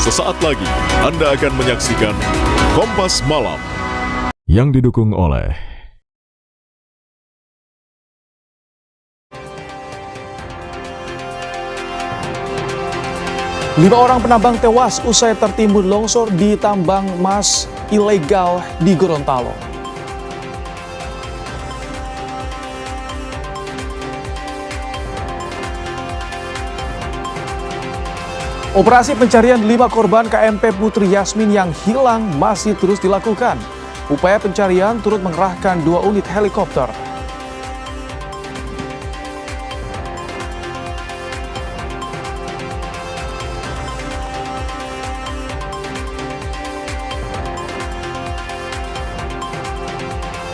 Sesaat lagi Anda akan menyaksikan Kompas Malam yang didukung oleh 5 orang penambang tewas usai tertimbun longsor di tambang emas ilegal di Gorontalo. Operasi pencarian 5 korban KMP Putri Yasmin yang hilang masih terus dilakukan. Upaya pencarian turut mengerahkan 2 unit helikopter.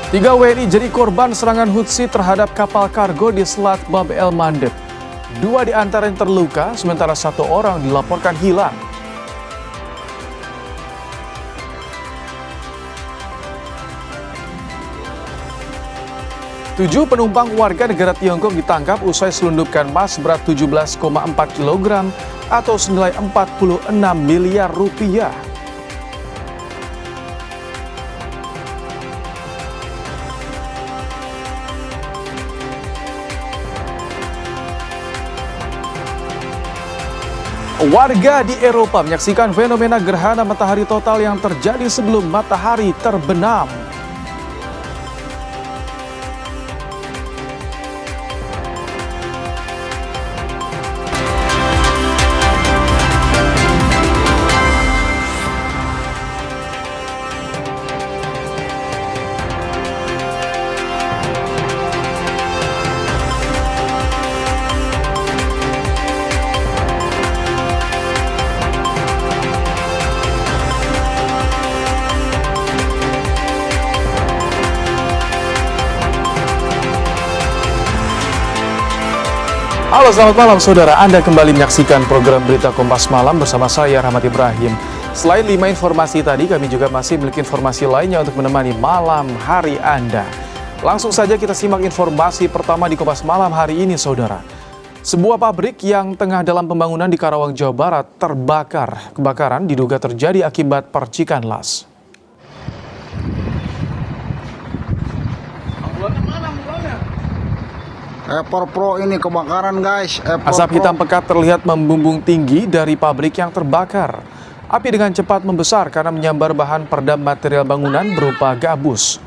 Tiga WNI jadi korban serangan Hutsi terhadap kapal kargo di Selat Bab el Mandeb. 2 di antaranya terluka, sementara 1 orang dilaporkan hilang. Tujuh penumpang warga negara Tiongkok ditangkap usai selundupkan emas berat 17,4 kg atau senilai 46 miliar rupiah. Warga di Eropa menyaksikan fenomena gerhana matahari total yang terjadi sebelum matahari terbenam. Halo, selamat malam saudara. Anda kembali menyaksikan program Berita Kompas Malam bersama saya Rahmat Ibrahim. Selain 5 informasi tadi, kami juga masih memiliki informasi lainnya untuk menemani malam hari Anda. Langsung saja kita simak informasi pertama di Kompas Malam hari ini saudara. Sebuah pabrik yang tengah dalam pembangunan di Karawang, Jawa Barat terbakar. Kebakaran diduga terjadi akibat percikan las. Pro ini kebakaran guys. Asap hitam pekat terlihat membumbung tinggi dari pabrik yang terbakar. Api dengan cepat membesar karena menyambar bahan peredam material bangunan berupa gabus.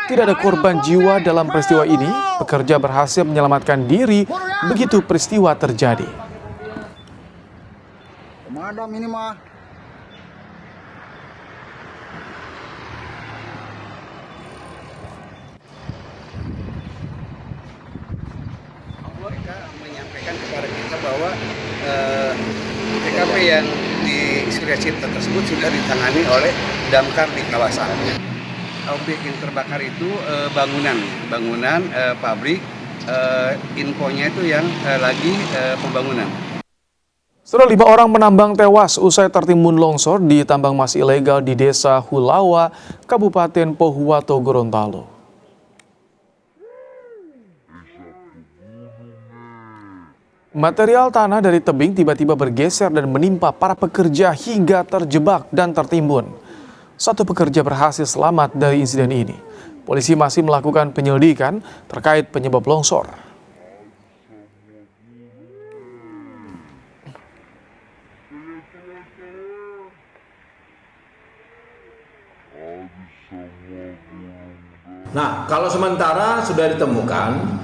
Tidak ada korban jiwa dalam peristiwa ini. Pekerja berhasil menyelamatkan diri begitu peristiwa terjadi. Pemadam ini mah. Menyampaikan kepada kita bahwa TKP yang di Surya Cipta tersebut sudah ditangani oleh damkar di kawasan. Objek yang terbakar itu bangunan pabrik, infonya itu yang lagi pembangunan. Setelah 5 orang penambang tewas usai tertimbun longsor di tambang emas ilegal di Desa Hulawa, Kabupaten Pohuwato, Gorontalo. Material tanah dari tebing tiba-tiba bergeser dan menimpa para pekerja hingga terjebak dan tertimbun. 1 pekerja berhasil selamat dari insiden ini. Polisi masih melakukan penyelidikan terkait penyebab longsor. Nah, kalau sementara sudah ditemukan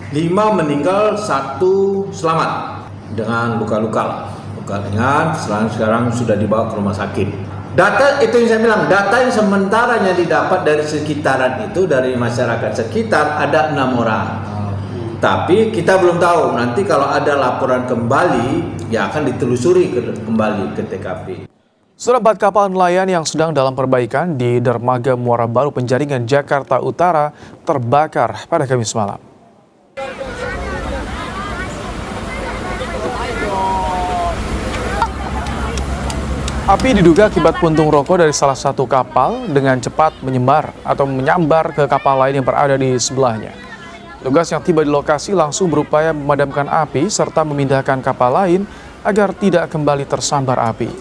5 meninggal, 1 selamat dengan luka-luka ringan. Sekarang sudah dibawa ke rumah sakit. Data itu yang saya bilang, data yang sementaranya didapat dari sekitaran itu, dari masyarakat sekitar ada 6 orang. Tapi kita belum tahu, nanti kalau ada laporan kembali ya akan ditelusuri kembali ke TKP. Sudah 4 kapal nelayan yang sedang dalam perbaikan di Dermaga Muara Baru Penjaringan, Jakarta Utara terbakar pada Kamis malam. Api diduga akibat puntung rokok dari salah satu kapal dengan cepat menyebar atau menyambar ke kapal lain yang berada di sebelahnya. Petugas yang tiba di lokasi langsung berupaya memadamkan api serta memindahkan kapal lain agar tidak kembali tersambar api.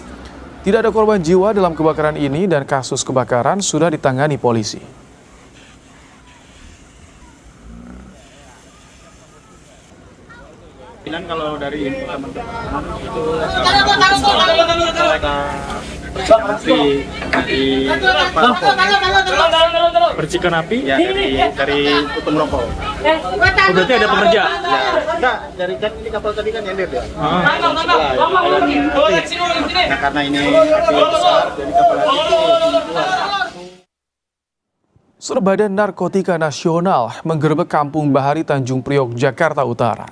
Tidak ada korban jiwa dalam kebakaran ini dan kasus kebakaran sudah ditangani polisi. Kalau dari info teman-teman itu percikan api ya dari tutup rokok. Oh, berarti ada pekerja? Ya, enggak, dari ini kapal tadi kan nyender ya. Nah, karena ini api besar, jadi kapal api itu keluar. Saudara, Badan Narkotika Nasional menggerebek Kampung Bahari Tanjung Priok, Jakarta Utara.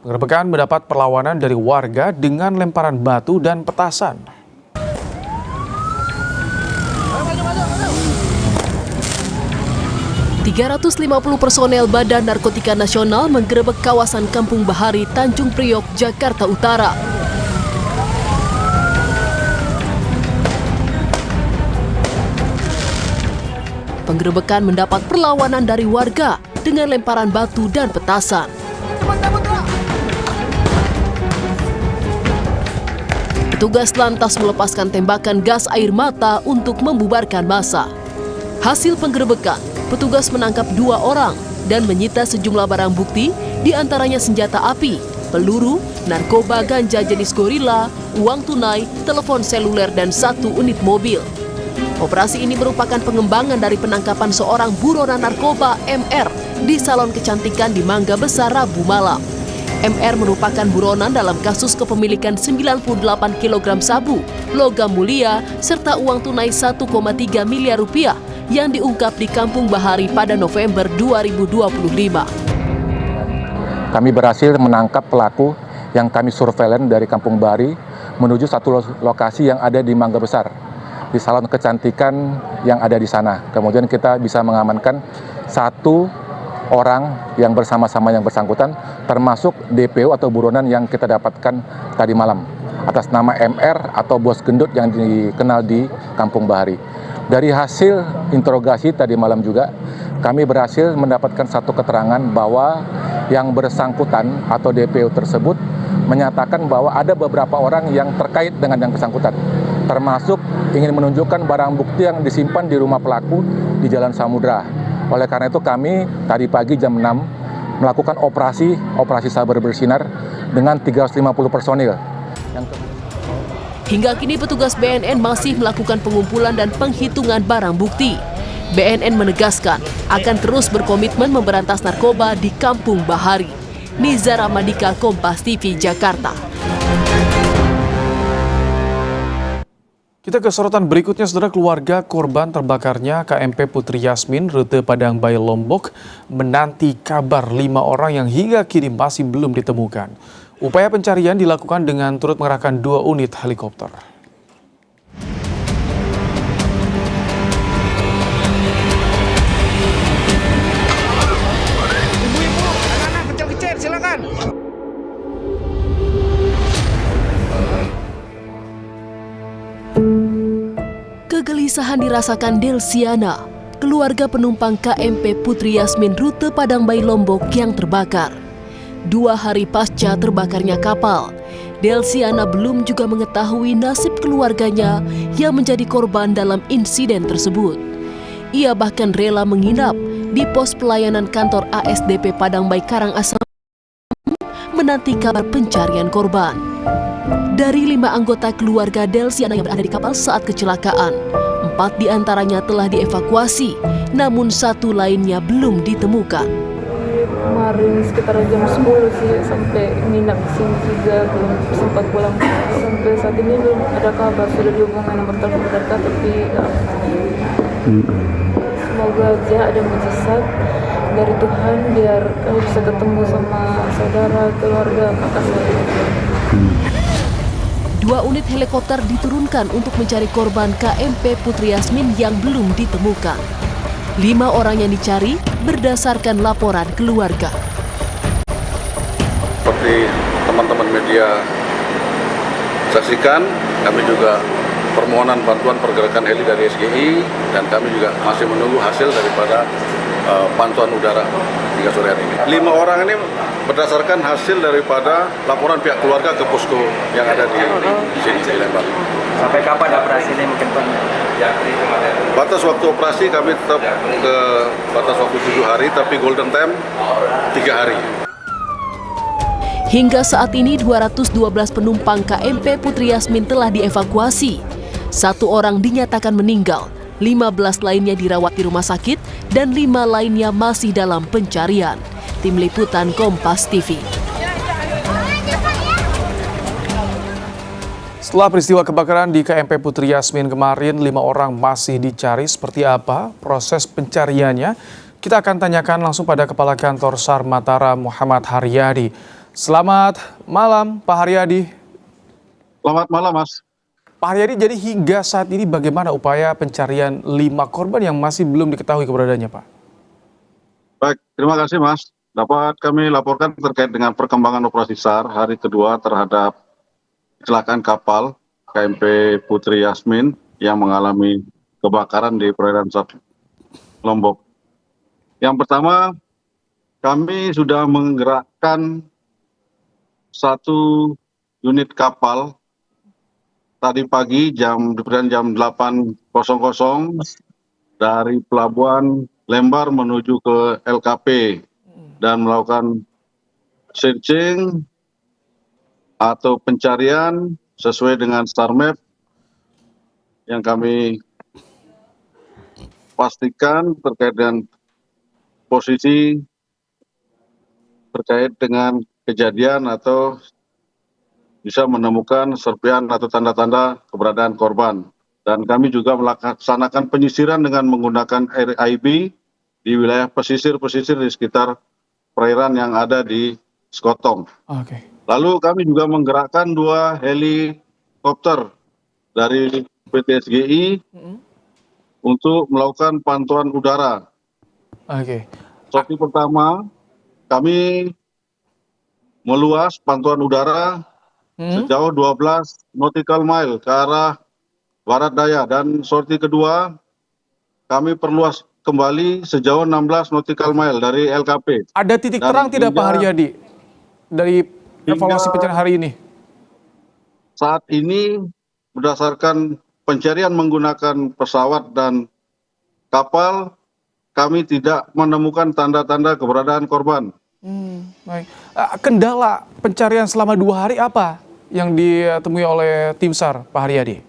Penggerebekan mendapat perlawanan dari warga dengan lemparan batu dan petasan. ...350 personel Badan Narkotika Nasional menggerebek kawasan Kampung Bahari, Tanjung Priok, Jakarta Utara. Penggerebekan mendapat perlawanan dari warga dengan lemparan batu dan petasan. Petugas lantas melepaskan tembakan gas air mata untuk membubarkan massa. Hasil penggerebekan, petugas menangkap 2 orang dan menyita sejumlah barang bukti, diantaranya senjata api, peluru, narkoba ganja jenis gorila, uang tunai, telepon seluler, dan 1 unit mobil. Operasi ini merupakan pengembangan dari penangkapan seorang buronan narkoba MR di salon kecantikan di Mangga Besar Rabu malam. MR merupakan buronan dalam kasus kepemilikan 98 kg sabu, logam mulia, serta uang tunai 1,3 miliar rupiah yang diungkap di Kampung Bahari pada November 2025. Kami berhasil menangkap pelaku yang kami surveillance dari Kampung Bahari menuju satu lokasi yang ada di Mangga Besar, di salon kecantikan yang ada di sana. Kemudian kita bisa mengamankan 1 orang yang bersama-sama yang bersangkutan, termasuk DPO atau buronan yang kita dapatkan tadi malam atas nama MR atau bos gendut yang dikenal di Kampung Bahari. Dari hasil interogasi tadi malam juga kami berhasil mendapatkan satu keterangan bahwa yang bersangkutan atau DPO tersebut menyatakan bahwa ada beberapa orang yang terkait dengan yang bersangkutan, termasuk ingin menunjukkan barang bukti yang disimpan di rumah pelaku di Jalan Samudra. Oleh karena itu kami tadi pagi jam 6 melakukan operasi sabar bersinar dengan 350 personil. Hingga kini petugas BNN masih melakukan pengumpulan dan penghitungan barang bukti. BNN menegaskan akan terus berkomitmen memberantas narkoba di Kampung Bahari. Niza Ramadika, Kompas TV, Jakarta. Kita ke sorotan berikutnya, saudara. Keluarga korban terbakarnya KMP Putri Yasmin rute Padang Bayi Lombok menanti kabar 5 orang yang hingga kini masih belum ditemukan. Upaya pencarian dilakukan dengan turut mengerahkan 2 unit helikopter. Ibu-ibu, anak-anak kecil-kecil, silakan. Kegelisahan dirasakan Delsiana, keluarga penumpang KMP Putri Yasmin rute Padang Bayi Lombok yang terbakar. 2 hari pasca terbakarnya kapal, Delsiana belum juga mengetahui nasib keluarganya yang menjadi korban dalam insiden tersebut. Ia bahkan rela menginap di pos pelayanan kantor ASDP Padang Bayi Karangasem menanti kabar pencarian korban. Dari 5 anggota keluarga Delsiana yang berada di kapal saat kecelakaan, 4 diantaranya telah dievakuasi, namun 1 lainnya belum ditemukan. Kemarin sekitar jam 10 sih sampai nginap di sini juga, belum sempat pulang. Sampai saat ini belum ada kabar, sudah dihubungi nomor telepon mereka tapi semoga aja ada mujizat dari Tuhan biar kami bisa ketemu sama saudara, keluarga, kakak saya. 2 unit helikopter diturunkan untuk mencari korban KMP Putri Yasmin yang belum ditemukan. 5 orang yang dicari berdasarkan laporan keluarga. Seperti teman-teman media saksikan, kami juga permohonan bantuan pergerakan heli dari SGI dan kami juga masih menunggu hasil daripada bantuan udara hingga sore hari ini. 5 orang ini berdasarkan hasil daripada laporan pihak keluarga ke posko yang ada di sini di Lembang. Sampai kapan operasi ini mungkin Pak? Batas waktu operasi kami tetap ke batas waktu 7 hari, tapi golden time 3 hari. Hingga saat ini 212 penumpang KMP Putri Yasmin telah dievakuasi. 1 orang dinyatakan meninggal, 15 lainnya dirawat di rumah sakit, dan 5 lainnya masih dalam pencarian. Tim Liputan Kompas TV. Setelah peristiwa kebakaran di KMP Putri Yasmin kemarin, 5 orang masih dicari. Seperti apa proses pencariannya? Kita akan tanyakan langsung pada Kepala Kantor SAR Mataram, Muhammad Haryadi. Selamat malam, Pak Haryadi. Selamat malam, Mas. Pak Haryadi, jadi hingga saat ini bagaimana upaya pencarian 5 korban yang masih belum diketahui keberadaannya, Pak? Baik, terima kasih, Mas. Dapat kami laporkan terkait dengan perkembangan operasi SAR hari kedua terhadap kecelakaan kapal KMP Putri Yasmin yang mengalami kebakaran di perairan Selat Lombok. Yang pertama, kami sudah menggerakkan 1 unit kapal tadi pagi jam 8.00 dari pelabuhan Lembar menuju ke LKP dan melakukan searching atau pencarian sesuai dengan star map yang kami pastikan terkait dengan posisi terkait dengan kejadian atau bisa menemukan serpihan atau tanda-tanda keberadaan korban. Dan kami juga melaksanakan penyisiran dengan menggunakan RIB di wilayah pesisir-pesisir di sekitar perairan yang ada di Sekotong. Lalu kami juga menggerakkan 2 helikopter dari PT SGI untuk melakukan pantauan udara. Sorti pertama, kami meluas pantauan udara sejauh 12 nautical mile ke arah barat daya, dan sorti kedua kami perluas kembali sejauh 16 nautical mile dari LKP. Ada titik terang tidak, Pak Haryadi, dari evaluasi pencarian hari ini? Saat ini berdasarkan pencarian menggunakan pesawat dan kapal, kami tidak menemukan tanda-tanda keberadaan korban. Baik. Kendala pencarian selama 2 hari apa yang ditemui oleh tim SAR, Pak Haryadi?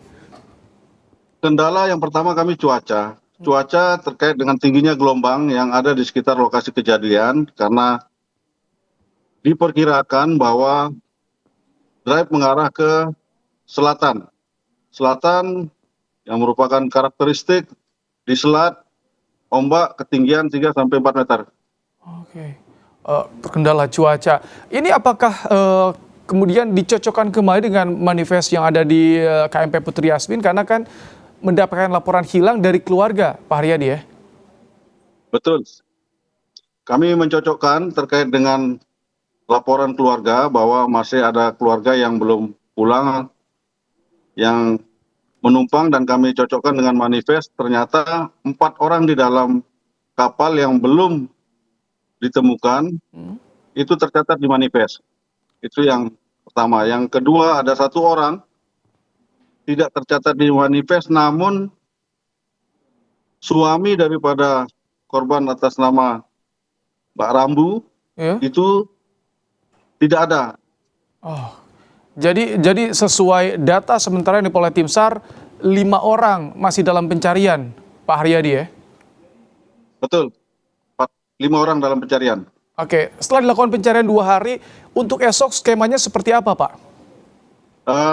Kendala yang pertama kami cuaca. Cuaca terkait dengan tingginya gelombang yang ada di sekitar lokasi kejadian, karena diperkirakan bahwa drive mengarah ke selatan. Selatan yang merupakan karakteristik di selat ombak ketinggian 3-4 meter. Terkendala cuaca. Ini apakah kemudian dicocokkan kembali dengan manifest yang ada di KMP Putri Yasmin, karena kan mendapatkan laporan hilang dari keluarga, Pak Haryadi ya? Betul. Kami mencocokkan terkait dengan laporan keluarga bahwa masih ada keluarga yang belum pulang, yang menumpang, dan kami cocokkan dengan manifest. Ternyata 4 orang di dalam kapal yang belum ditemukan itu tercatat di manifest. Itu yang pertama. Yang kedua, ada 1 orang tidak tercatat di manifest, namun suami daripada korban atas nama Mbak Rambu itu tidak ada. Jadi sesuai data sementara yang diperoleh tim SAR, 5 orang masih dalam pencarian, Pak Haryadi ya? Betul, 5 orang dalam pencarian. Setelah dilakukan pencarian 2 hari, untuk esok skemanya seperti apa, Pak?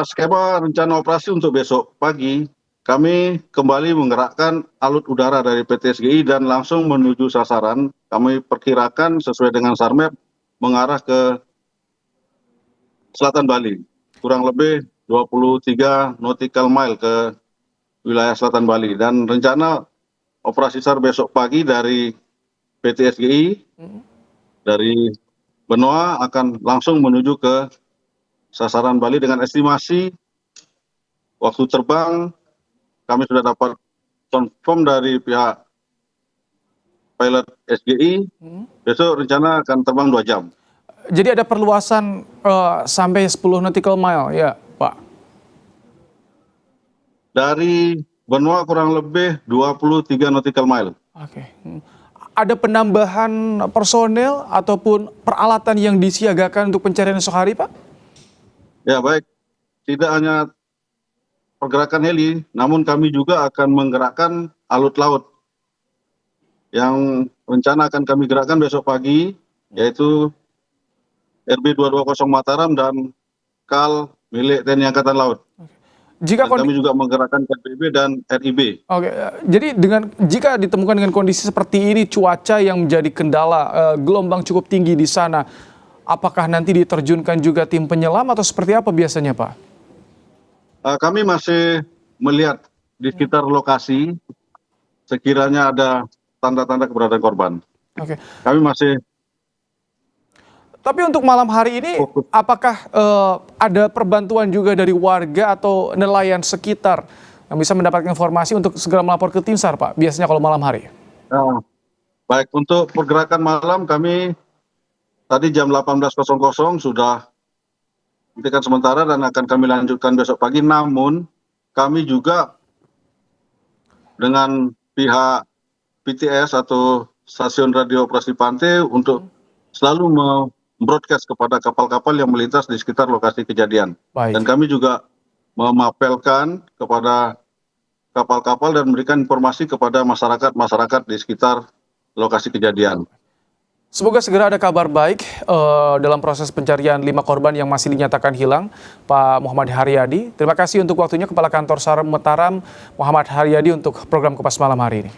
Skema rencana operasi untuk besok pagi, kami kembali menggerakkan alut udara dari PT SGI dan langsung menuju sasaran. Kami perkirakan sesuai dengan SAR map mengarah ke selatan Bali, kurang lebih 23 nautical mile ke wilayah selatan Bali. Dan rencana operasi SAR besok pagi dari PT SGI dari Benoa akan langsung menuju ke sasaran Bali dengan estimasi waktu terbang kami sudah dapat confirm dari pihak pilot SGI. Besok rencana akan terbang 2 jam. Jadi ada perluasan sampai 10 nautical mile ya Pak? Dari benua kurang lebih 23 nautical mile. Oke. Ada penambahan personel ataupun peralatan yang disiagakan untuk pencarian esok hari, Pak? Ya baik, tidak hanya pergerakan heli, namun kami juga akan menggerakkan alut laut yang rencana akan kami gerakkan besok pagi, yaitu RB220 Mataram dan KAL milik TNI Angkatan Laut. Jika kami juga menggerakkan KPB dan RIB. Oke, jadi jika ditemukan dengan kondisi seperti ini, cuaca yang menjadi kendala, gelombang cukup tinggi di sana, apakah nanti diterjunkan juga tim penyelam atau seperti apa biasanya, Pak? Kami masih melihat di sekitar lokasi, sekiranya ada tanda-tanda keberadaan korban. Oke. Kami masih. Tapi untuk malam hari ini, apakah ada perbantuan juga dari warga atau nelayan sekitar yang bisa mendapatkan informasi untuk segera melapor ke tim SAR, Pak? Biasanya kalau malam hari. Baik, untuk pergerakan malam kami tadi jam 18.00 sudah hentikan sementara dan akan kami lanjutkan besok pagi. Namun kami juga dengan pihak PTS atau Stasiun Radio Operasi Pantai untuk selalu broadcast kepada kapal-kapal yang melintas di sekitar lokasi kejadian. Baik. Dan kami juga memapelkan kepada kapal-kapal dan memberikan informasi kepada masyarakat di sekitar lokasi kejadian. Semoga segera ada kabar baik dalam proses pencarian 5 korban yang masih dinyatakan hilang, Pak Muhammad Haryadi. Terima kasih untuk waktunya Kepala Kantor SAR Mataram, Muhammad Haryadi, untuk program Kupas Malam hari ini.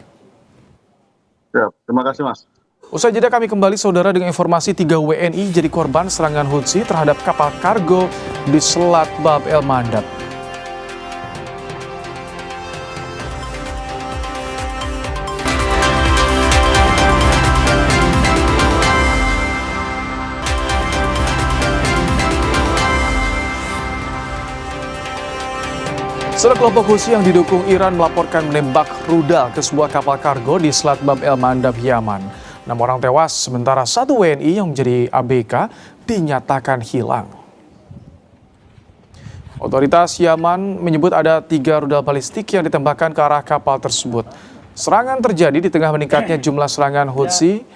Ya, terima kasih, Mas. Usai jeda kami kembali, saudara, dengan informasi 3 WNI jadi korban serangan Houthi terhadap kapal kargo di Selat Bab El Mandab. Setelah kelompok Houthi yang didukung Iran melaporkan menembak rudal ke sebuah kapal kargo di Selat Bab El Mandab, Yaman. 6 orang tewas, sementara 1 WNI yang menjadi ABK dinyatakan hilang. Otoritas Yaman menyebut ada 3 rudal balistik yang ditembakkan ke arah kapal tersebut. Serangan terjadi di tengah meningkatnya jumlah serangan Houthi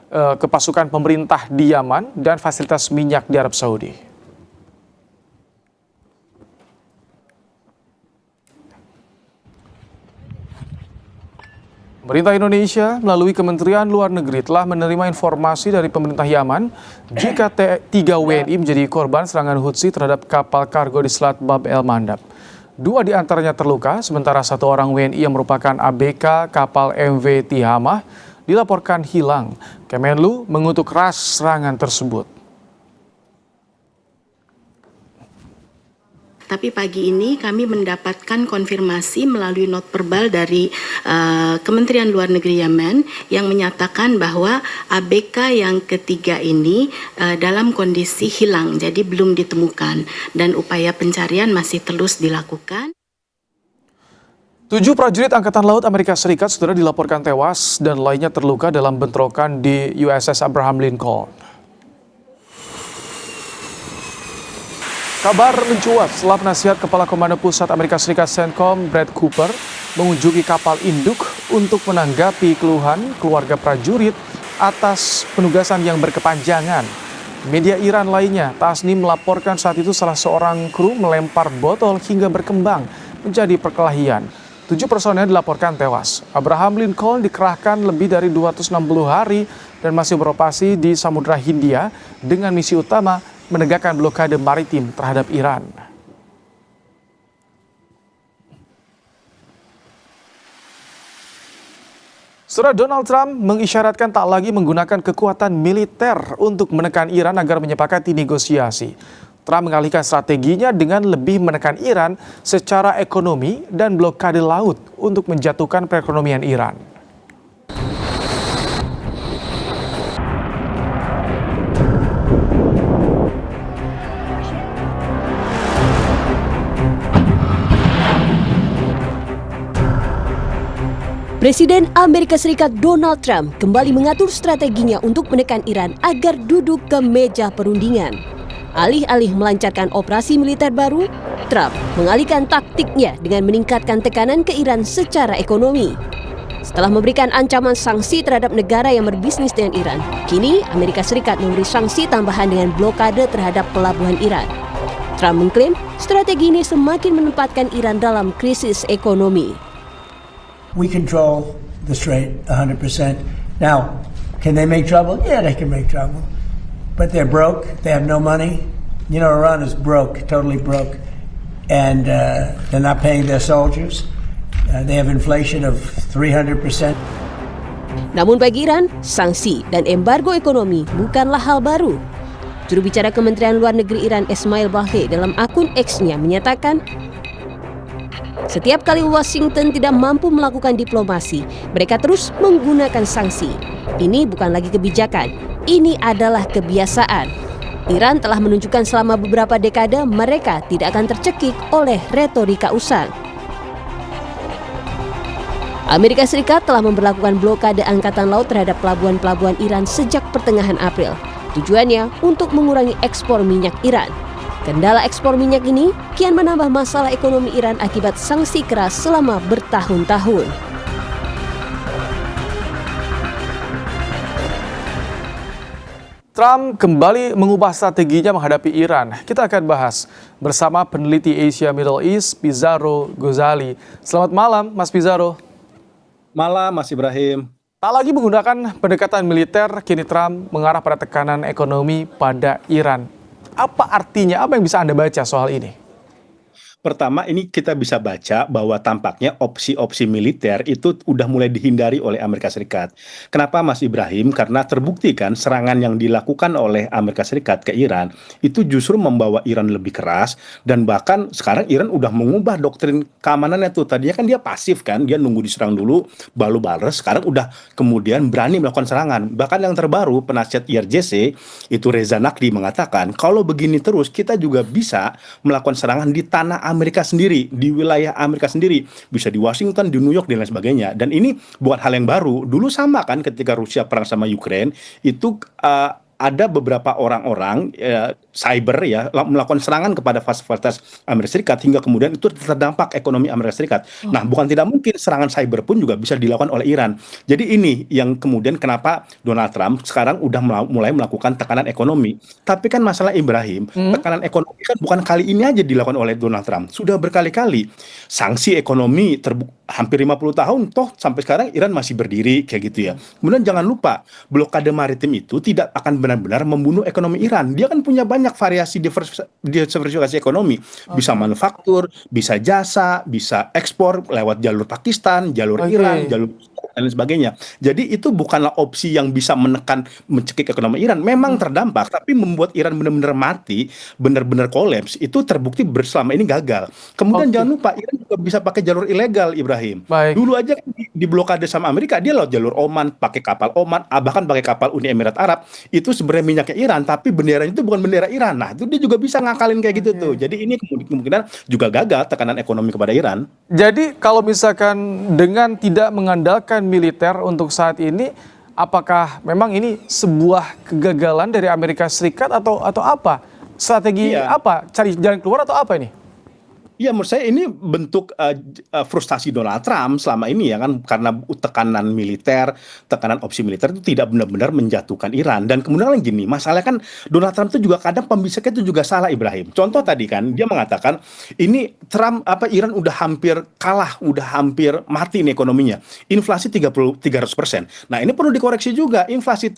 ke pasukan pemerintah di Yaman dan fasilitas minyak di Arab Saudi. Pemerintah Indonesia melalui Kementerian Luar Negeri telah menerima informasi dari pemerintah Yaman jika 3 WNI menjadi korban serangan Houthi terhadap kapal kargo di Selat Bab El Mandab. 2 diantaranya terluka, sementara 1 orang WNI yang merupakan ABK kapal MV Tihamah dilaporkan hilang. Kemenlu mengutuk keras serangan tersebut. Tapi pagi ini kami mendapatkan konfirmasi melalui not verbal dari Kementerian Luar Negeri Yemen yang menyatakan bahwa ABK yang ketiga ini dalam kondisi hilang, jadi belum ditemukan dan upaya pencarian masih terus dilakukan. 7 prajurit Angkatan Laut Amerika Serikat sudah dilaporkan tewas dan lainnya terluka dalam bentrokan di USS Abraham Lincoln. Kabar mencuat setelah penasihat Kepala Komando Pusat Amerika Serikat CENTCOM Brad Cooper mengunjungi kapal induk untuk menanggapi keluhan keluarga prajurit atas penugasan yang berkepanjangan. Media Iran lainnya, Tasnim, melaporkan saat itu salah seorang kru melempar botol hingga berkembang menjadi perkelahian. 7 personel dilaporkan tewas. Abraham Lincoln dikerahkan lebih dari 260 hari dan masih beroperasi di Samudra Hindia dengan misi utama menegakkan blokade maritim terhadap Iran. Saudara, Donald Trump mengisyaratkan tak lagi menggunakan kekuatan militer untuk menekan Iran agar menyepakati negosiasi. Trump mengalihkan strateginya dengan lebih menekan Iran secara ekonomi dan blokade laut untuk menjatuhkan perekonomian Iran. Presiden Amerika Serikat Donald Trump kembali mengatur strateginya untuk menekan Iran agar duduk ke meja perundingan. Alih-alih melancarkan operasi militer baru, Trump mengalihkan taktiknya dengan meningkatkan tekanan ke Iran secara ekonomi. Setelah memberikan ancaman sanksi terhadap negara yang berbisnis dengan Iran, kini Amerika Serikat memberi sanksi tambahan dengan blokade terhadap pelabuhan Iran. Trump mengklaim strategi ini semakin menempatkan Iran dalam krisis ekonomi. We control the strait 100%. Now, can they make trouble? Yeah, they can make trouble. But they're broke. They have no money. You know, Iran is broke, totally broke. And they're not paying their soldiers. They have inflation of 300%. Namun bagi Iran, sanksi dan embargo ekonomi bukanlah hal baru. Juru bicara Kementerian Luar Negeri Iran Esmail Baghaei dalam akun X-nya menyatakan, setiap kali Washington tidak mampu melakukan diplomasi, mereka terus menggunakan sanksi. Ini bukan lagi kebijakan, ini adalah kebiasaan. Iran telah menunjukkan selama beberapa dekade mereka tidak akan tercekik oleh retorika usang. Amerika Serikat telah memberlakukan blokade angkatan laut terhadap pelabuhan-pelabuhan Iran sejak pertengahan April. Tujuannya untuk mengurangi ekspor minyak Iran. Kendala ekspor minyak ini kian menambah masalah ekonomi Iran akibat sanksi keras selama bertahun-tahun. Trump kembali mengubah strateginya menghadapi Iran. Kita akan bahas bersama peneliti Asia Middle East, Pizarro Ghazali. Selamat malam, Mas Pizarro. Malam, Mas Ibrahim. Tak lagi menggunakan pendekatan militer, kini Trump mengarah pada tekanan ekonomi pada Iran. Apa artinya? Apa yang bisa Anda baca soal ini? Pertama, ini kita bisa baca bahwa tampaknya opsi-opsi militer itu udah mulai dihindari oleh Amerika Serikat. Kenapa, Mas Ibrahim? Karena terbukti kan serangan yang dilakukan oleh Amerika Serikat ke Iran itu justru membawa Iran lebih keras, dan bahkan sekarang Iran udah mengubah doktrin keamanannya tuh. Tadinya kan dia pasif kan, dia nunggu diserang dulu, baru balas. Sekarang udah kemudian berani melakukan serangan. Bahkan yang terbaru, penasihat IRGC itu Reza Naqvi mengatakan, kalau begini terus kita juga bisa melakukan serangan di tanah Amerika sendiri, di wilayah Amerika sendiri, bisa di Washington, di New York, dan lain sebagainya. Dan ini bukan hal yang baru. Dulu sama kan ketika Rusia perang sama Ukraine, itu ada beberapa orang-orang cyber ya melakukan serangan kepada fasilitas Amerika Serikat hingga kemudian itu terdampak ekonomi Amerika Serikat. Nah, bukan tidak mungkin serangan cyber pun juga bisa dilakukan oleh Iran. Jadi ini yang kemudian kenapa Donald Trump sekarang udah mulai melakukan tekanan ekonomi. Tapi kan masalah Ibrahim, tekanan ekonomi kan bukan kali ini aja dilakukan oleh Donald Trump. Sudah berkali-kali sanksi ekonomi hampir 50 tahun toh sampai sekarang Iran masih berdiri kayak gitu ya. Kemudian jangan lupa blokade maritim itu tidak akan benar-benar membunuh ekonomi Iran. Dia kan punya banyak variasi diversifikasi ekonomi. Bisa manufaktur, bisa jasa, bisa ekspor lewat jalur Pakistan, jalur Iran, jalur dan lain sebagainya. Jadi itu bukanlah opsi yang bisa mencekik ekonomi Iran. Memang terdampak, tapi membuat Iran benar-benar mati, benar-benar kolaps, itu terbukti selama ini gagal. Kemudian jangan lupa Iran juga bisa pakai jalur ilegal, Ibrahim. Dulu aja di blokade sama Amerika, dia lewat jalur Oman, pakai kapal Oman, bahkan pakai kapal Uni Emirat Arab. Itu sebenarnya minyaknya Iran, tapi benderanya itu bukan bendera Iran. Nah, itu dia juga bisa ngakalin kayak gitu tuh. Jadi ini kemungkinan juga gagal tekanan ekonomi kepada Iran. Jadi kalau misalkan dengan tidak mengandalkan militer untuk saat ini, apakah memang ini sebuah kegagalan dari Amerika Serikat atau apa? Strategi apa? Cari jalan keluar atau apa ini? Ya, menurut saya ini bentuk frustasi Donald Trump selama ini ya kan, karena tekanan militer, tekanan opsi militer itu tidak benar-benar menjatuhkan Iran. Dan kemudian lagi gini, masalah kan Donald Trump itu juga kadang pembisanya itu juga salah, Ibrahim. Contoh tadi kan dia mengatakan ini Iran udah hampir kalah, udah hampir mati nih ekonominya. Inflasi 300%. Nah, ini perlu dikoreksi juga. Inflasi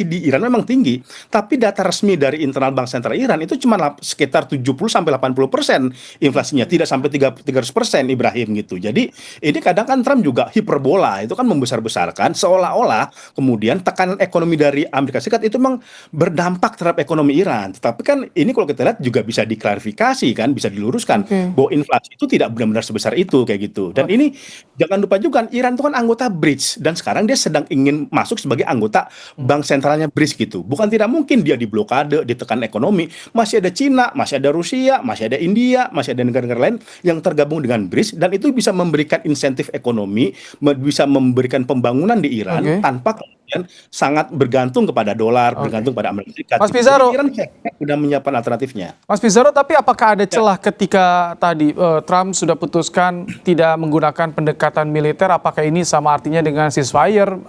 di Iran memang tinggi, tapi data resmi dari internal Bank Sentral Iran itu cuma sekitar 70-80% inflasinya. Tidak sampai 300% Ibrahim gitu. Jadi ini kadang kan Trump juga hiperbola, itu kan membesar-besarkan seolah-olah kemudian tekanan ekonomi dari Amerika Serikat itu memang berdampak terhadap ekonomi Iran. Tetapi kan ini kalau kita lihat juga bisa diklarifikasi kan, bisa diluruskan bahwa inflasi itu tidak benar-benar sebesar itu kayak gitu. Dan ini jangan lupa juga Iran itu kan anggota BRICS dan sekarang dia sedang ingin masuk sebagai anggota bank sentralnya BRICS gitu. Bukan tidak mungkin dia diblokade, ditekan ekonomi. Masih ada Cina, masih ada Rusia, masih ada India, masih ada negara negara-negara lain yang tergabung dengan BRICS, dan itu bisa memberikan insentif ekonomi, bisa memberikan pembangunan di Iran tanpa kemudian sangat bergantung kepada dolar, bergantung pada Amerika Serikat. Mas Pizarro, Iran sudah menyiapkan alternatifnya. Mas Pizarro, tapi apakah ada celah ketika tadi Trump sudah putuskan tidak menggunakan pendekatan militer? Apakah ini sama artinya dengan ceasefire?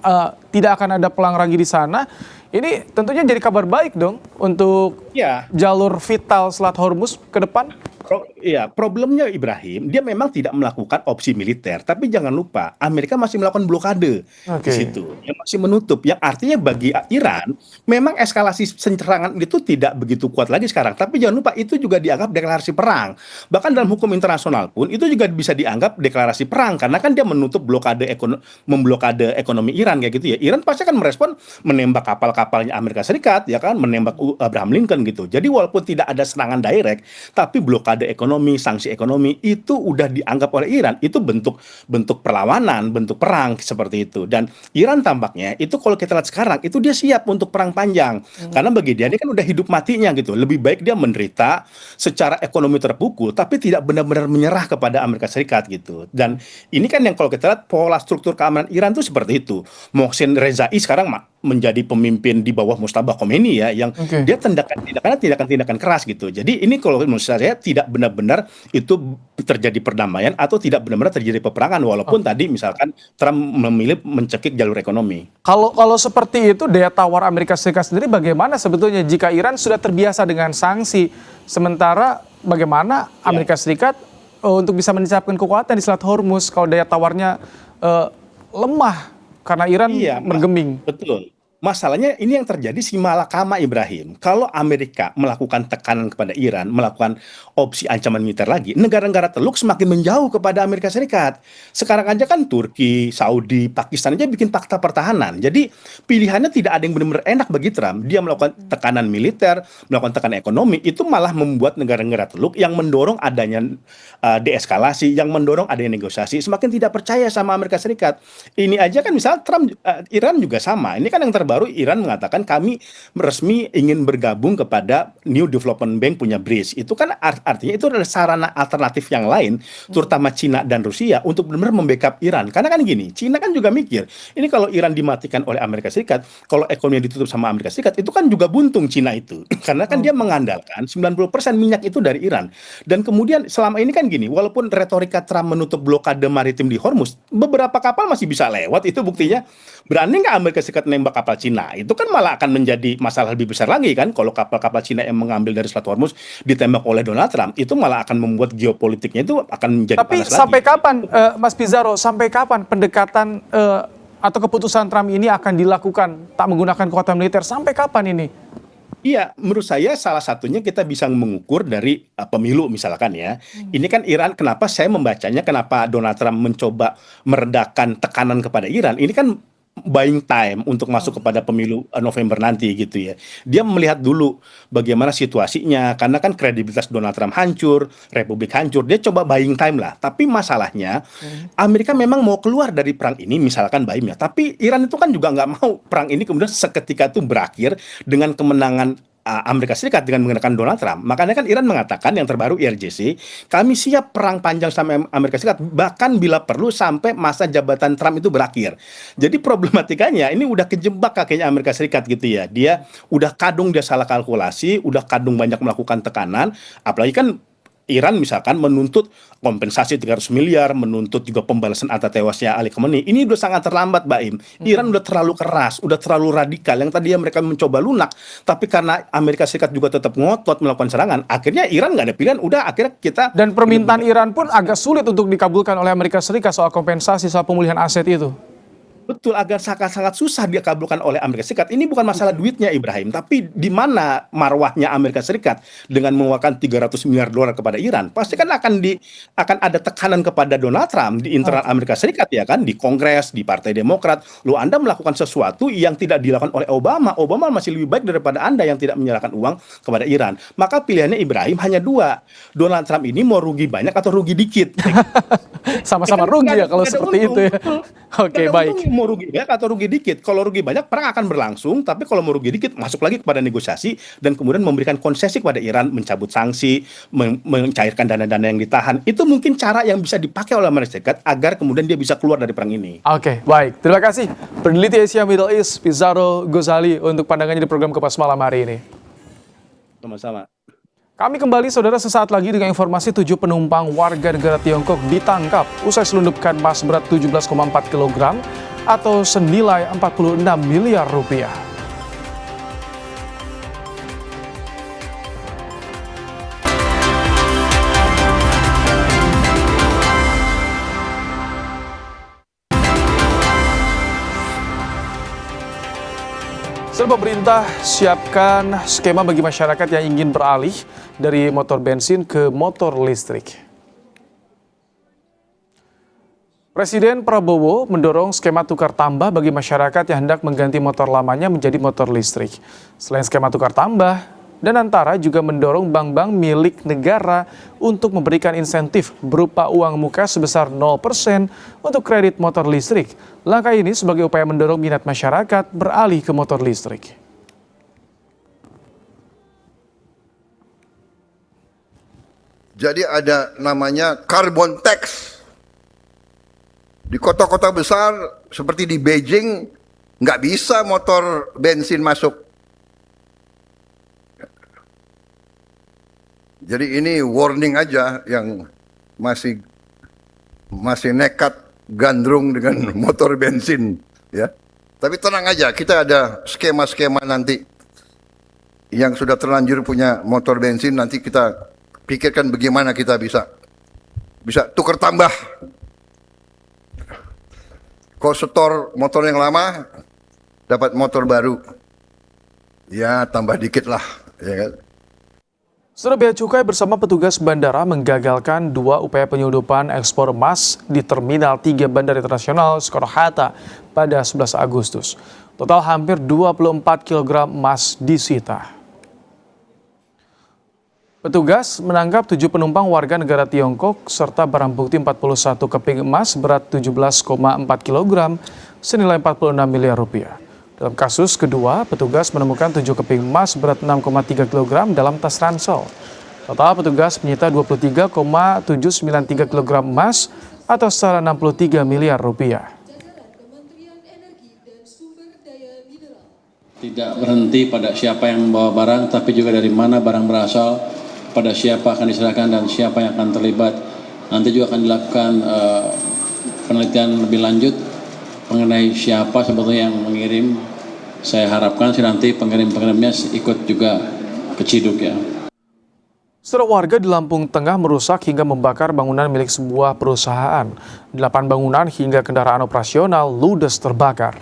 Tidak akan ada perang lagi di sana? Ini tentunya jadi kabar baik dong untuk jalur vital Selat Hormuz ke depan. Problemnya Ibrahim, dia memang tidak melakukan opsi militer, tapi jangan lupa Amerika masih melakukan blokade di situ, yang masih menutup, yang artinya bagi Iran memang eskalasi serangan itu tidak begitu kuat lagi sekarang, tapi jangan lupa itu juga dianggap deklarasi perang. Bahkan dalam hukum internasional pun itu juga bisa dianggap deklarasi perang, karena kan dia menutup memblokade ekonomi Iran kayak gitu ya. Iran pasti akan merespon menembak kapal-kapalnya Amerika Serikat, ya kan, menembak Abraham Lincoln gitu. Jadi walaupun tidak ada serangan direct, tapi blokade ekonomi, sanksi ekonomi itu udah dianggap oleh Iran itu bentuk perlawanan, bentuk perang seperti itu. Dan Iran tampaknya itu kalau kita lihat sekarang itu dia siap untuk perang panjang, karena bagi dia ini kan udah hidup matinya gitu. Lebih baik dia menderita secara ekonomi terpukul tapi tidak benar-benar menyerah kepada Amerika Serikat gitu. Dan ini kan yang kalau kita lihat pola struktur keamanan Iran itu seperti itu. Mohsen Rezai sekarang menjadi pemimpin di bawah Mujtaba Khomeini ya, yang dia tindakan keras gitu. Jadi ini kalau menurut saya tidak benar-benar itu terjadi perdamaian atau tidak benar-benar terjadi peperangan, walaupun tadi misalkan Trump memilih mencekik jalur ekonomi. Kalau seperti itu, daya tawar Amerika Serikat sendiri bagaimana sebetulnya jika Iran sudah terbiasa dengan sanksi, sementara bagaimana Amerika Serikat untuk bisa mencapkan kekuatan di Selat Hormuz kalau daya tawarnya lemah karena Iran bergeming? Betul. Masalahnya ini yang terjadi si malakama Ibrahim. Kalau Amerika melakukan tekanan kepada Iran, melakukan opsi ancaman militer lagi, negara-negara Teluk semakin menjauh kepada Amerika Serikat. Sekarang aja kan Turki, Saudi, Pakistan aja bikin fakta pertahanan. Jadi pilihannya tidak ada yang benar-benar enak bagi Trump. Dia melakukan tekanan militer, melakukan tekanan ekonomi, itu malah membuat negara-negara Teluk yang mendorong adanya deeskalasi, yang mendorong adanya negosiasi, semakin tidak percaya sama Amerika Serikat. Ini aja kan misalnya Trump, Iran juga sama. Ini kan yang baru Iran mengatakan kami resmi ingin bergabung kepada New Development Bank punya BRICS. Itu kan artinya itu adalah sarana alternatif yang lain, terutama Cina dan Rusia, untuk benar-benar membackup Iran. Karena kan gini, Cina kan juga mikir, ini kalau Iran dimatikan oleh Amerika Serikat, kalau ekonomi ditutup sama Amerika Serikat, itu kan juga buntung Cina itu. Karena kan dia mengandalkan 90% minyak itu dari Iran. Dan kemudian selama ini kan gini, walaupun retorika Trump menutup blokade maritim di Hormuz, beberapa kapal masih bisa lewat, itu buktinya. Berani nggak Amerika Serikat nembak kapal Cina? Itu kan malah akan menjadi masalah lebih besar lagi kan, kalau kapal-kapal Cina yang mengambil dari Selat Hormuz ditembak oleh Donald Trump, itu malah akan membuat geopolitiknya itu akan menjadi panas lagi. Tapi sampai kapan, Mas Pizarro, sampai kapan pendekatan atau keputusan Trump ini akan dilakukan tak menggunakan kekuatan militer? Sampai kapan ini? Iya, menurut saya salah satunya kita bisa mengukur dari pemilu misalkan ya. Ini kan Iran, kenapa saya membacanya, kenapa Donald Trump mencoba meredakan tekanan kepada Iran, ini kan buying time untuk masuk kepada pemilu November nanti gitu ya. Dia melihat dulu bagaimana situasinya, karena kan kredibilitas Donald Trump hancur, Republik hancur, dia coba buying time lah. Tapi masalahnya Amerika memang mau keluar dari perang ini misalkan buying ya, tapi Iran itu kan juga nggak mau perang ini kemudian seketika itu berakhir dengan kemenangan Amerika Serikat dengan menggunakan Donald Trump. Makanya kan Iran mengatakan yang terbaru IRGC, kami siap perang panjang sama Amerika Serikat, bahkan bila perlu sampai masa jabatan Trump itu berakhir. Jadi problematikanya ini udah kejebak kakinya Amerika Serikat gitu ya. Dia udah kadung, dia salah kalkulasi, udah kadung banyak melakukan tekanan, apalagi kan Iran misalkan menuntut kompensasi 300 miliar, menuntut juga pembalasan atas tewasnya Ali Khamenei. Ini udah sangat terlambat, Mbak Im. Iran udah terlalu keras, udah terlalu radikal. Yang tadinya mereka mencoba lunak, tapi karena Amerika Serikat juga tetap ngotot melakukan serangan, akhirnya Iran nggak ada pilihan, udah akhirnya kita... Dan permintaan Iran pun agak sulit untuk dikabulkan oleh Amerika Serikat soal kompensasi, soal pemulihan aset itu. Betul, agar sangat susah dikabulkan oleh Amerika Serikat. Ini bukan masalah duitnya Ibrahim, tapi di mana marwahnya Amerika Serikat dengan mengeluarkan 300 miliar dolar kepada Iran. Pasti kan akan ada tekanan kepada Donald Trump di internal Amerika Serikat ya kan, di Kongres, di Partai Demokrat. Loh, Anda melakukan sesuatu yang tidak dilakukan oleh Obama. Obama masih lebih baik daripada Anda yang tidak menyerahkan uang kepada Iran. Maka pilihannya Ibrahim hanya dua. Donald Trump ini mau rugi banyak atau rugi dikit. Sama-sama rugi ya kalau seperti itu ya. Oke, baik. Mau rugi banyak atau rugi dikit. Kalau rugi banyak, perang akan berlangsung. Tapi kalau mau rugi dikit, masuk lagi kepada negosiasi dan kemudian memberikan konsesi kepada Iran, mencabut sanksi, mencairkan dana-dana yang ditahan. Itu mungkin cara yang bisa dipakai oleh Amerika Serikat agar kemudian dia bisa keluar dari perang ini. Oke, baik. Terima kasih peneliti Asia Middle East Pizarro Ghazali untuk pandangannya di program Kompas Malam hari ini. Sama-sama. Kami kembali, saudara, sesaat lagi dengan informasi 7 penumpang warga negara Tiongkok ditangkap usai selundupkan emas berat 17,4 kg atau senilai 46 miliar rupiah. Pemerintah siapkan skema bagi masyarakat yang ingin beralih dari motor bensin ke motor listrik. Presiden Prabowo mendorong skema tukar tambah bagi masyarakat yang hendak mengganti motor lamanya menjadi motor listrik. Selain skema tukar tambah, Danantara juga mendorong bank-bank milik negara untuk memberikan insentif berupa uang muka sebesar 0% untuk kredit motor listrik. Langkah ini sebagai upaya mendorong minat masyarakat beralih ke motor listrik. Jadi ada namanya carbon tax. Di kota-kota besar seperti di Beijing nggak bisa motor bensin masuk. Jadi ini warning aja yang masih nekat gandrung dengan motor bensin, ya. Tapi tenang aja, kita ada skema-skema nanti yang sudah terlanjur punya motor bensin, nanti kita pikirkan bagaimana kita bisa tukar tambah. Kalau setor motor yang lama, dapat motor baru, ya tambah dikit lah, ya kan. Saudara, Bea Cukai bersama petugas bandara menggagalkan 2 upaya penyelundupan ekspor emas di Terminal 3 Bandara Internasional Soekarno-Hatta pada 11 Agustus. Total hampir 24 kg emas disita. Petugas menangkap 7 penumpang warga negara Tiongkok serta barang bukti 41 keping emas berat 17,4 kg senilai 46 miliar rupiah. Dalam kasus kedua, petugas menemukan 7 keping emas berat 6,3 kg dalam tas ransel. Total petugas menyita 23,793 kg emas atau setara 63 miliar rupiah. Tidak berhenti pada siapa yang membawa barang, tapi juga dari mana barang berasal, pada siapa akan diserahkan dan siapa yang akan terlibat. Nanti juga akan dilakukan penelitian lebih lanjut mengenai siapa sebetulnya yang mengirim. Saya harapkan sih nanti pengirim-pengirimnya ikut juga ke Ciduk, ya. Saudara, warga di Lampung Tengah merusak hingga membakar bangunan milik sebuah perusahaan. 8 bangunan hingga kendaraan operasional ludes terbakar.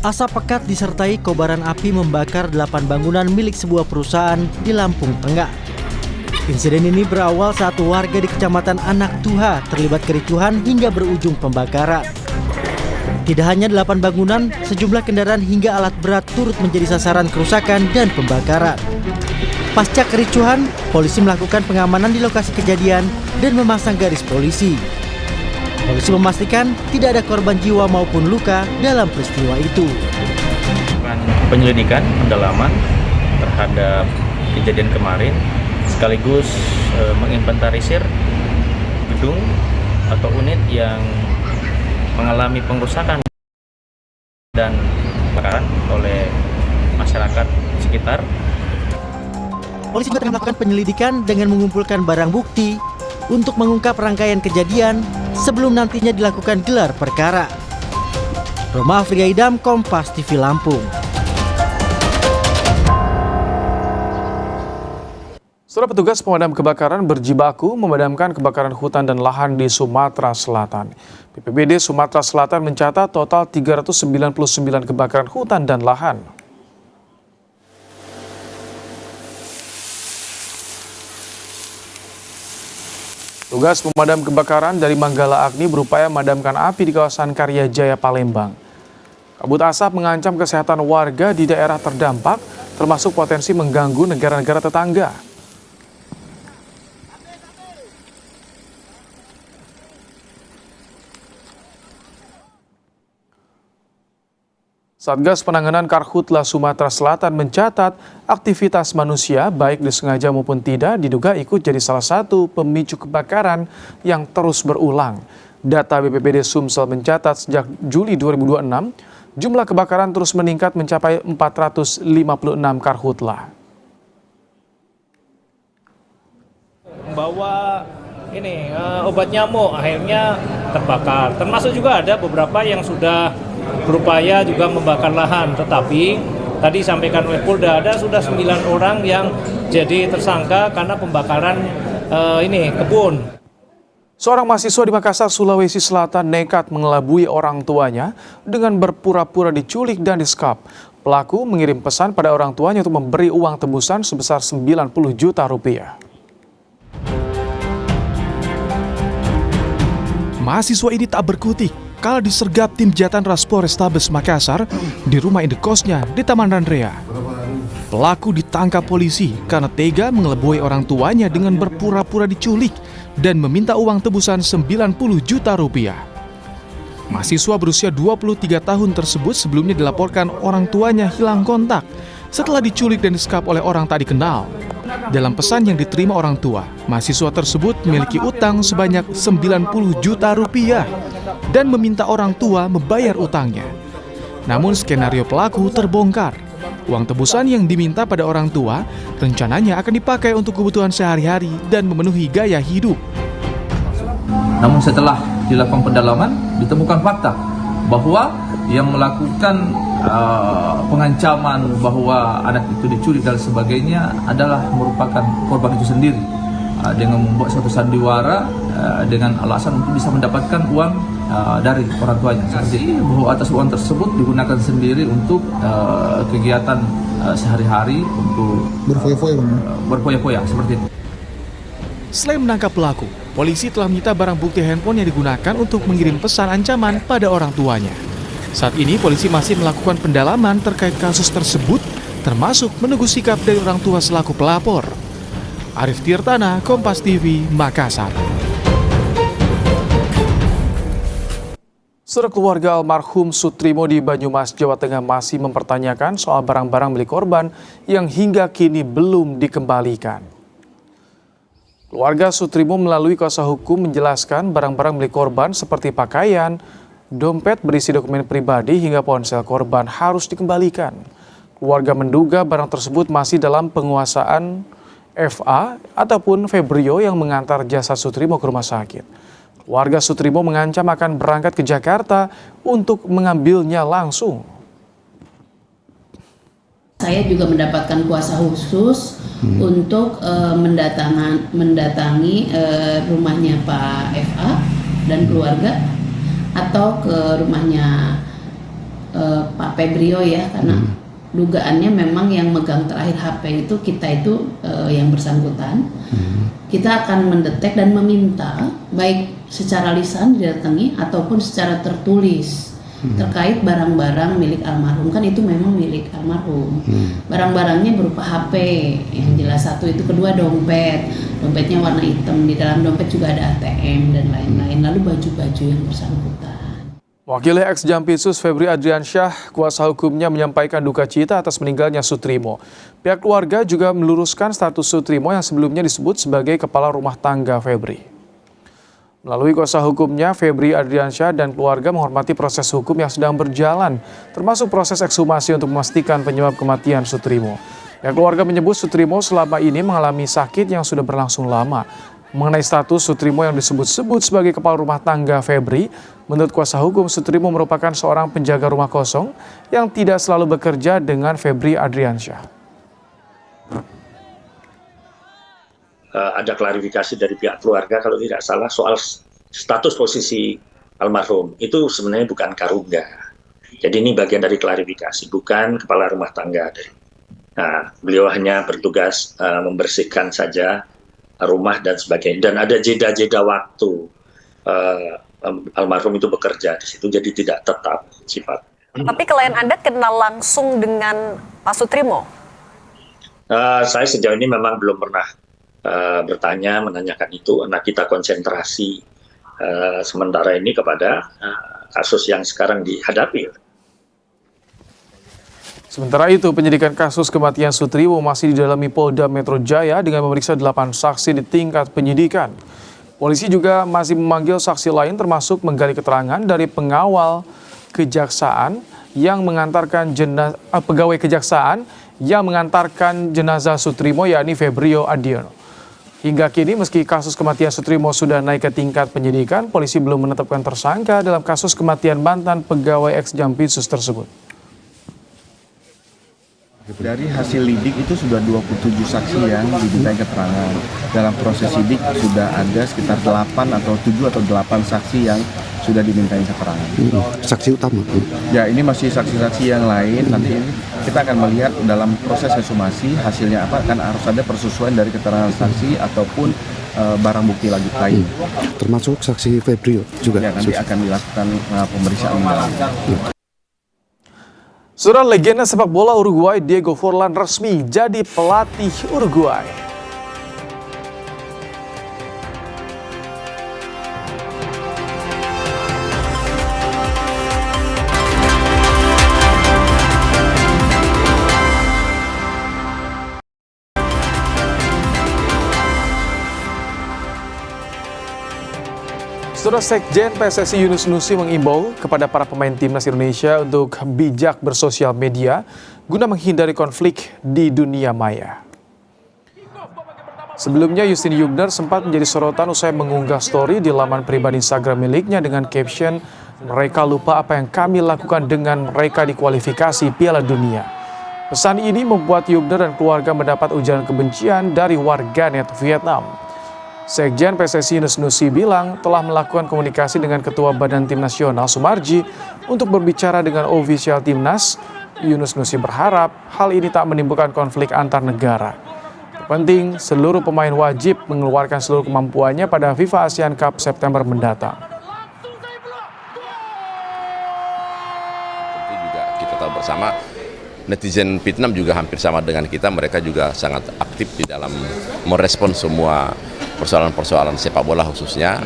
Asap pekat disertai kobaran api membakar 8 bangunan milik sebuah perusahaan di Lampung Tengah. Insiden ini berawal saat warga di Kecamatan Anak Tuha terlibat kericuhan hingga berujung pembakaran. Tidak hanya 8 bangunan, sejumlah kendaraan hingga alat berat turut menjadi sasaran kerusakan dan pembakaran. Pasca kericuhan, polisi melakukan pengamanan di lokasi kejadian dan memasang garis polisi. Polisi memastikan tidak ada korban jiwa maupun luka dalam peristiwa itu. Penyelidikan, pendalaman terhadap kejadian kemarin, sekaligus menginventarisir gedung atau unit yang mengalami pengrusakan dan kebakaran oleh masyarakat sekitar. Polisi juga tengah melakukan penyelidikan dengan mengumpulkan barang bukti untuk mengungkap rangkaian kejadian sebelum nantinya dilakukan gelar perkara. Roma Afriyaidam, Kompas TV Lampung. Saudara, petugas pemadam kebakaran berjibaku memadamkan kebakaran hutan dan lahan di Sumatera Selatan. BPBD Sumatera Selatan mencatat total 399 kebakaran hutan dan lahan. Tugas pemadam kebakaran dari Manggala Agni berupaya memadamkan api di kawasan Karya Jaya, Palembang. Kabut asap mengancam kesehatan warga di daerah terdampak, termasuk potensi mengganggu negara-negara tetangga. Satgas Penanganan Karhutla Sumatera Selatan mencatat aktivitas manusia baik disengaja maupun tidak diduga ikut jadi salah satu pemicu kebakaran yang terus berulang. Data BPBD Sumsel mencatat sejak Juli 2026, jumlah kebakaran terus meningkat mencapai 456 karhutla. Membawa obat nyamuk akhirnya terbakar. Termasuk juga ada beberapa yang sudah berupaya juga membakar lahan, tetapi tadi disampaikan oleh Polda ada sudah 9 orang yang jadi tersangka karena pembakaran kebun. Seorang mahasiswa di Makassar, Sulawesi Selatan nekat mengelabui orang tuanya dengan berpura-pura diculik dan disekap. Pelaku mengirim pesan pada orang tuanya untuk memberi uang tebusan sebesar 90 juta rupiah. Mahasiswa ini tak berkutik kala disergap tim Jatan Ras Polrestabes Makassar di rumah indekosnya di Taman Randrea. Pelaku ditangkap polisi karena tega mengelabui orang tuanya dengan berpura-pura diculik dan meminta uang tebusan 90 juta rupiah. Mahasiswa berusia 23 tahun tersebut sebelumnya dilaporkan orang tuanya hilang kontak setelah diculik dan disekap oleh orang tak dikenal. Dalam pesan yang diterima orang tua, mahasiswa tersebut memiliki utang sebanyak 90 juta rupiah dan meminta orang tua membayar utangnya. Namun skenario pelaku terbongkar. Uang tebusan yang diminta pada orang tua rencananya akan dipakai untuk kebutuhan sehari-hari dan memenuhi gaya hidup. Namun setelah dilakukan pendalaman, ditemukan fakta bahwa yang melakukan pengancaman bahwa anak itu diculik dan sebagainya adalah merupakan korban itu sendiri dengan membuat suatu sandiwara dengan alasan untuk bisa mendapatkan uang dari orang tuanya, seperti bahwa atas uang tersebut digunakan sendiri untuk kegiatan sehari-hari untuk berfoya-foya seperti itu. Selain menangkap pelaku, polisi telah menyita barang bukti handphone yang digunakan untuk mengirim pesan ancaman pada orang tuanya. Saat ini polisi masih melakukan pendalaman terkait kasus tersebut, termasuk menunggu sikap dari orang tua selaku pelapor. Arif Tirtana, Kompas TV, Makassar. Saudara, keluarga almarhum Sutrimo di Banyumas, Jawa Tengah masih mempertanyakan soal barang-barang milik korban yang hingga kini belum dikembalikan. Keluarga Sutrimo melalui kuasa hukum menjelaskan barang-barang milik korban seperti pakaian, dompet berisi dokumen pribadi hingga ponsel korban harus dikembalikan. Keluarga menduga barang tersebut masih dalam penguasaan FA ataupun Febrio yang mengantar jasad Sutrimo ke rumah sakit. Keluarga Sutrimo mengancam akan berangkat ke Jakarta untuk mengambilnya langsung. Saya juga mendapatkan kuasa khusus untuk mendatangi rumahnya Pak FA dan keluarga atau ke rumahnya Pak Febrio ya, karena dugaannya memang yang megang terakhir HP itu yang bersangkutan. Kita akan mendetek dan meminta baik secara lisan didatangi ataupun secara tertulis terkait barang-barang milik almarhum, kan itu memang milik almarhum. Barang-barangnya berupa HP yang jelas satu, itu kedua dompetnya warna hitam, di dalam dompet juga ada ATM dan lain-lain, lalu baju-baju yang bersangkutan. Wakil ex Jampitsus Febri Adriansyah, kuasa hukumnya menyampaikan duka cita atas meninggalnya Sutrimo. Pihak keluarga juga meluruskan status Sutrimo yang sebelumnya disebut sebagai kepala rumah tangga Febri. Melalui kuasa hukumnya, Febri Adriansyah dan keluarga menghormati proses hukum yang sedang berjalan, termasuk proses ekshumasi untuk memastikan penyebab kematian Sutrimo. Pihak keluarga menyebut Sutrimo selama ini mengalami sakit yang sudah berlangsung lama. Mengenai status Sutrimo yang disebut-sebut sebagai kepala rumah tangga Febri, menurut kuasa hukum Sutrimo merupakan seorang penjaga rumah kosong yang tidak selalu bekerja dengan Febri Adriansyah. Ada klarifikasi dari pihak keluarga kalau tidak salah soal status posisi almarhum itu sebenarnya bukan karungga. Jadi ini bagian dari klarifikasi, bukan kepala rumah tangga. Nah, beliau hanya bertugas membersihkan saja rumah dan sebagainya. Dan ada jeda-jeda waktu almarhum itu bekerja di situ, jadi tidak tetap sifat. Tapi klien Anda kenal langsung dengan Pak Sutrimo? Saya sejauh ini memang belum pernah menanyakan itu, karena kita konsentrasi sementara ini kepada kasus yang sekarang dihadapi. Sementara itu, penyidikan kasus kematian Sutriwo masih didalami Polda Metro Jaya dengan memeriksa 8 saksi di tingkat penyidikan. Polisi juga masih memanggil saksi lain termasuk menggali keterangan dari pengawal kejaksaan yang mengantarkan pegawai kejaksaan yang mengantarkan jenazah Sutrimo, yakni Febrio Adiono. Hingga kini meski kasus kematian Sutrimo sudah naik ke tingkat penyidikan, polisi belum menetapkan tersangka dalam kasus kematian mantan pegawai ex-Jampitsus tersebut. Dari hasil lidik itu sudah 27 saksi yang dimintai keterangan. Dalam proses sidik sudah ada sekitar 8 atau 7 atau 8 saksi yang sudah dimintai keterangan. Saksi utama? Ya, ini masih saksi-saksi yang lain. Nanti kita akan melihat dalam proses ekshumasi hasilnya apa, kan harus ada persesuaian dari keterangan saksi ataupun barang bukti lain. Termasuk saksi Febrio juga? Ya, nanti akan dilakukan pemeriksaan mendalam. Saudara, legenda sepak bola Uruguay Diego Forlan resmi jadi pelatih Uruguay. Saudara, Sekjen PSSI Yunus Nusi mengimbau kepada para pemain timnas Indonesia untuk bijak bersosial media guna menghindari konflik di dunia maya. Sebelumnya, Justin Yugner sempat menjadi sorotan usai mengunggah story di laman pribadi Instagram miliknya dengan caption, "Mereka lupa apa yang kami lakukan dengan mereka di kualifikasi Piala Dunia." Pesan ini membuat Yugner dan keluarga mendapat ujaran kebencian dari warganet Vietnam. Sekjen PSSI Yunus Nusi bilang telah melakukan komunikasi dengan Ketua Badan Tim Nasional Sumarji untuk berbicara dengan ofisial timnas. Yunus Nusi berharap hal ini tak menimbulkan konflik antar negara. Penting, seluruh pemain wajib mengeluarkan seluruh kemampuannya pada FIFA ASEAN Cup September mendatang. Tentu juga kita tahu bersama, netizen Vietnam juga hampir sama dengan kita, mereka juga sangat aktif di dalam merespon semua persoalan-persoalan sepak bola khususnya,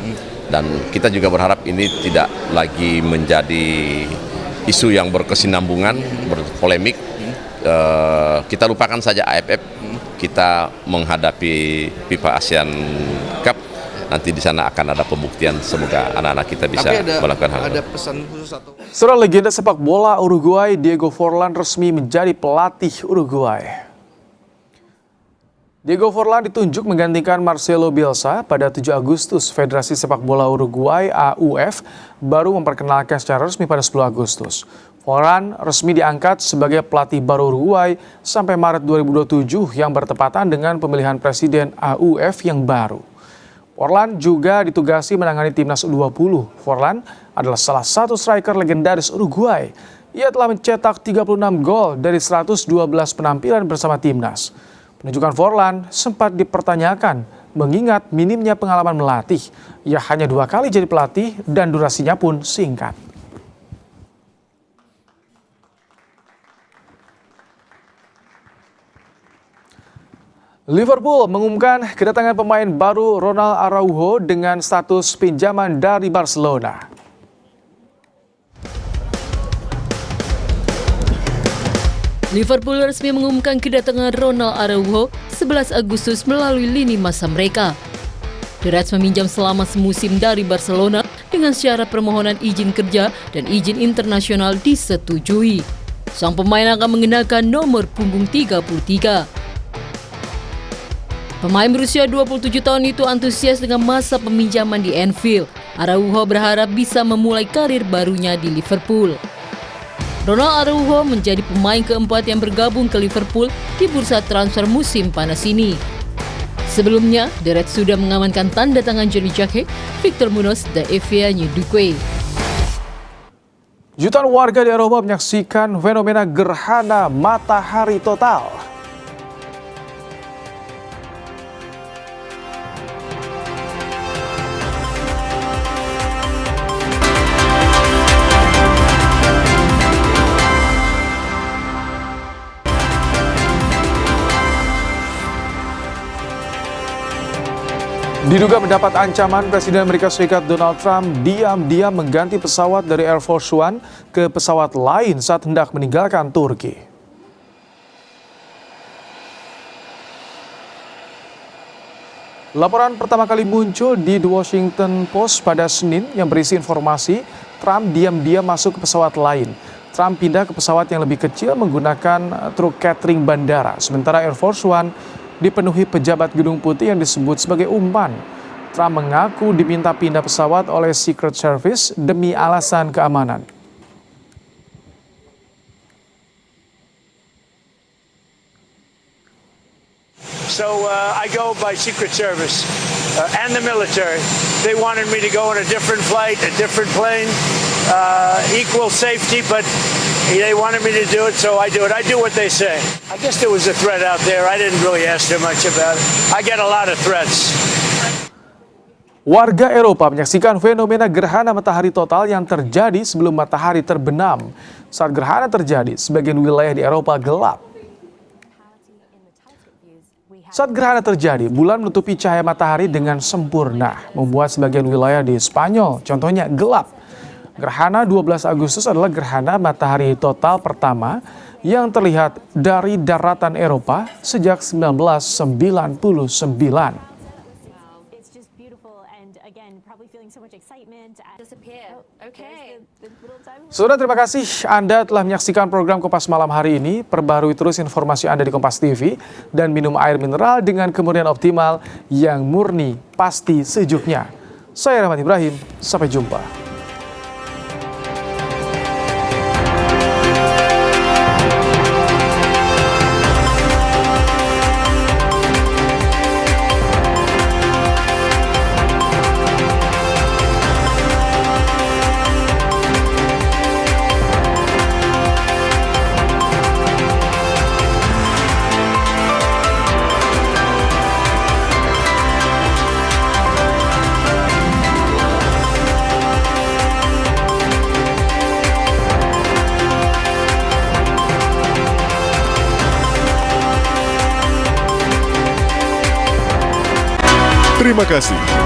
dan kita juga berharap ini tidak lagi menjadi isu yang berkesinambungan, berpolemik. Kita lupakan saja AFF, kita menghadapi FIFA ASEAN Cup, nanti di sana akan ada pembuktian, semoga anak-anak kita bisa melakukan hal itu. Ada pesan khusus atau? Seorang legenda sepak bola Uruguay Diego Forlan resmi menjadi pelatih Uruguay. Diego Forlan ditunjuk menggantikan Marcelo Bielsa pada 7 Agustus. Federasi Sepak Bola Uruguay AUF baru memperkenalkan secara resmi pada 10 Agustus. Forlan resmi diangkat sebagai pelatih baru Uruguay sampai Maret 2027 yang bertepatan dengan pemilihan presiden AUF yang baru. Forlan juga ditugasi menangani timnas U20. Forlan adalah salah satu striker legendaris Uruguay. Ia telah mencetak 36 gol dari 112 penampilan bersama timnas. Penunjukan Forlan sempat dipertanyakan mengingat minimnya pengalaman melatih. Ia hanya 2 kali jadi pelatih dan durasinya pun singkat. Liverpool mengumumkan kedatangan pemain baru Ronald Araujo dengan status pinjaman dari Barcelona. Liverpool resmi mengumumkan kedatangan Ronald Araujo 11 Agustus melalui lini masa mereka. The Reds meminjam selama semusim dari Barcelona dengan syarat permohonan izin kerja dan izin internasional disetujui. Sang pemain akan mengenakan nomor punggung 33. Pemain berusia 27 tahun itu antusias dengan masa peminjaman di Anfield. Araujo berharap bisa memulai karir barunya di Liverpool. Ronald Araujo menjadi pemain keempat yang bergabung ke Liverpool di bursa transfer musim panas ini. Sebelumnya, The Reds sudah mengamankan tanda tangan Johnny Jake, Victor Munoz, dan Evianio Duque. Jutaan warga di Eropa menyaksikan fenomena gerhana matahari total. Diduga mendapat ancaman, Presiden Amerika Serikat Donald Trump diam-diam mengganti pesawat dari Air Force One ke pesawat lain saat hendak meninggalkan Turki. Laporan pertama kali muncul di The Washington Post pada Senin yang berisi informasi Trump diam-diam masuk ke pesawat lain. Trump pindah ke pesawat yang lebih kecil menggunakan truk catering bandara, sementara Air Force One dipenuhi pejabat Gedung Putih yang disebut sebagai umpan. Trump mengaku diminta pindah pesawat oleh Secret Service demi alasan keamanan. So I go by Secret Service and the military. They wanted me to go on a different flight, a different plane, equal safety, but they wanted me to do it, so I do it. I do what they say. I guess there was a threat out there. I didn't really ask too much about it. I get a lot of threats. Warga Eropa menyaksikan fenomena gerhana matahari total yang terjadi sebelum matahari terbenam. Saat gerhana terjadi, sebagian wilayah di Eropa gelap. Saat gerhana terjadi, bulan menutupi cahaya matahari dengan sempurna, membuat sebagian wilayah di Spanyol, contohnya, gelap. Gerhana 12 Agustus adalah gerhana matahari total pertama yang terlihat dari daratan Eropa sejak 1999. Saudara, terima kasih Anda telah menyaksikan program Kompas Malam hari ini. Perbarui terus informasi Anda di Kompas TV dan minum air mineral dengan kemurnian optimal yang murni pasti sejuknya. Saya Rahmat Ibrahim, sampai jumpa. Terima kasih.